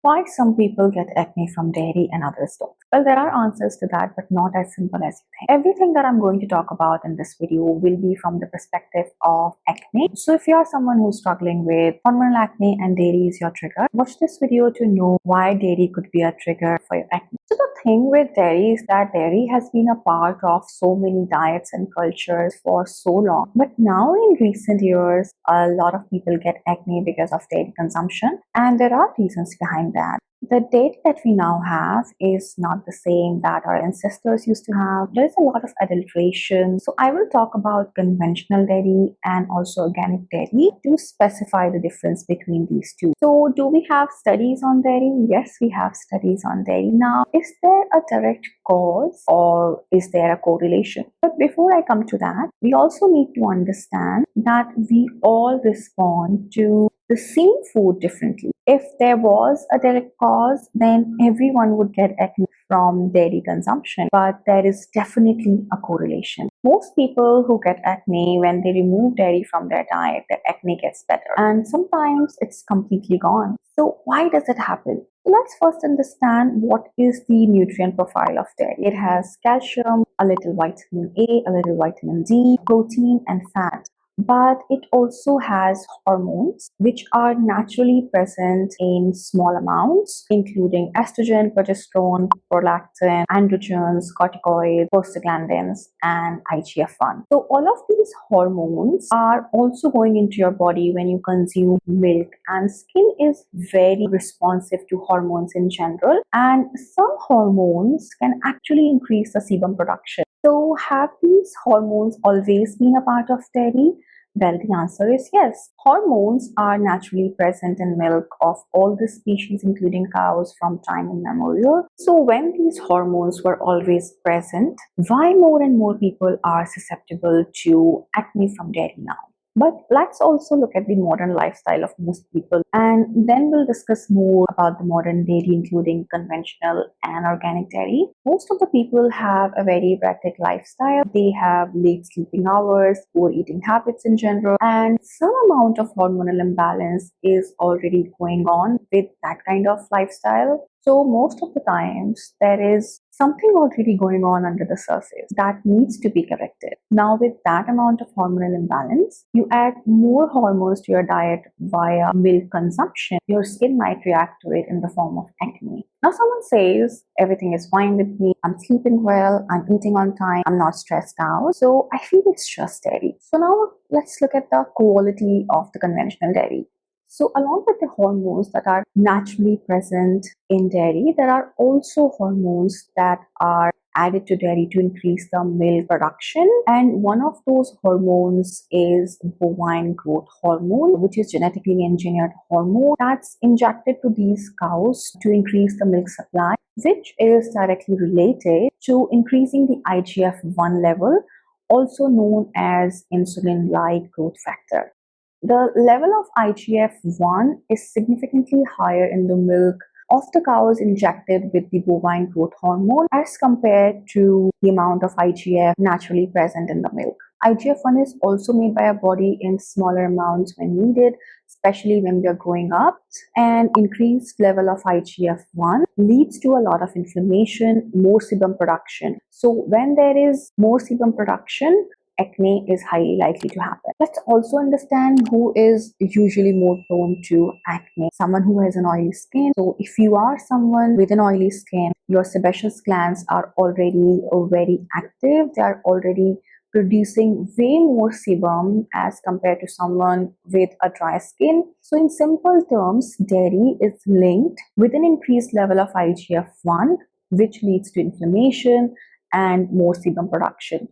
Why some people get acne from dairy and others don't? Well, there are answers to that, but not as simple as you think. Everything that I'm going to talk about in this video will be from the perspective of acne. So if you are someone who's struggling with hormonal acne and dairy is your trigger, watch this video to know why dairy could be a trigger for your acne. So the thing with dairy is that dairy has been a part of so many diets and cultures for so long. But now in recent years, a lot of people get acne because of dairy consumption, and there are reasons behind that. The dairy that we now have is not the same that our ancestors used to have. There's a lot of adulteration. So I will talk about conventional dairy and also organic dairy to specify the difference between these two. So do we have studies on dairy? Yes, we have studies on dairy. Now, is there a direct cause or is there a correlation? But before I come to that, we also need to understand that we all respond to the same food differently. If there was a direct cause, then everyone would get acne from dairy consumption, but there is definitely a correlation. Most people who get acne, when they remove dairy from their diet, their acne gets better, and sometimes it's completely gone. So why does it happen? Let's first understand what is the nutrient profile of dairy. It has calcium, a little vitamin A, a little vitamin D, protein, and fat. But it also has hormones which are naturally present in small amounts, including estrogen, progesterone, prolactin, androgens, corticoids, prostaglandins, and IGF-1. So all of these hormones are also going into your body when you consume milk, and skin is very responsive to hormones in general, and some hormones can actually increase the sebum production. So have these hormones always been a part of dairy? Well, the answer is yes. Hormones are naturally present in milk of all the species, including cows, from time immemorial. So when these hormones were always present, why more and more people are susceptible to acne from dairy now? But let's also look at the modern lifestyle of most people, and then we'll discuss more about the modern dairy, including conventional and organic dairy. Most of the people have a very erratic lifestyle. They have late sleeping hours, poor eating habits in general, and some amount of hormonal imbalance is already going on with that kind of lifestyle. So most of the times there is something already going on under the surface that needs to be corrected. Now with that amount of hormonal imbalance, you add more hormones to your diet via milk consumption, your skin might react to it in the form of acne. Now someone says, everything is fine with me, I'm sleeping well, I'm eating on time, I'm not stressed out, so I feel it's just dairy. So now let's look at the quality of the conventional dairy. So along with the hormones that are naturally present in dairy, there are also hormones that are added to dairy to increase the milk production. And one of those hormones is bovine growth hormone, which is genetically engineered hormone that's injected to these cows to increase the milk supply, which is directly related to increasing the IGF-1 level, also known as insulin-like growth factor. The level of IGF-1 is significantly higher in the milk of the cows injected with the bovine growth hormone as compared to the amount of IGF naturally present in the milk. IGF-1 is also made by our body in smaller amounts when needed, especially when we are growing up. And increased level of IGF-1 leads to a lot of inflammation, more sebum production. So when there is more sebum production, acne is highly likely to happen. Let's also understand who is usually more prone to acne. Someone who has an oily skin. So if you are someone with an oily skin, your sebaceous glands are already very active. They are already producing way more sebum as compared to someone with a dry skin. So in simple terms, dairy is linked with an increased level of IGF-1, which leads to inflammation and more sebum production,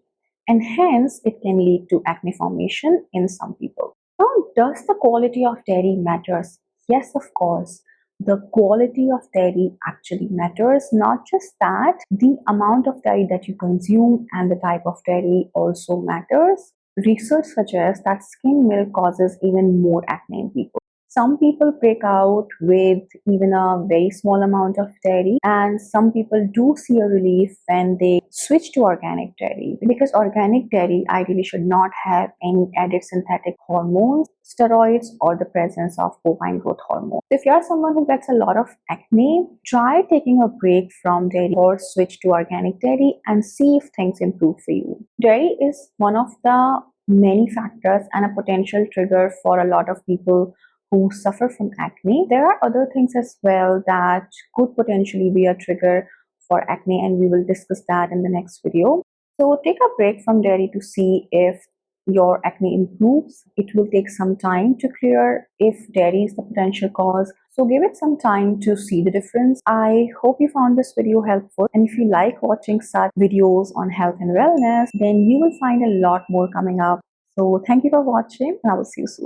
and hence it can lead to acne formation in some people. Now, does the quality of dairy matters? Yes, of course. The quality of dairy actually matters. Not just that, the amount of dairy that you consume and the type of dairy also matters. Research suggests that skim milk causes even more acne in people. Some people break out with even a very small amount of dairy, and some people do see a relief when they switch to organic dairy, because organic dairy ideally should not have any added synthetic hormones, steroids, or the presence of bovine growth hormone. If you're someone who gets a lot of acne, try taking a break from dairy or switch to organic dairy and see if things improve for you. Dairy is one of the many factors and a potential trigger for a lot of people who suffer from acne. There are other things as well that could potentially be a trigger for acne, and we will discuss that in the next video. So take a break from dairy to see if your acne improves. It will take some time to clear if dairy is the potential cause. So give it some time to see the difference. I hope you found this video helpful, and if you like watching such videos on health and wellness, then you will find a lot more coming up. So thank you for watching, and I will see you soon.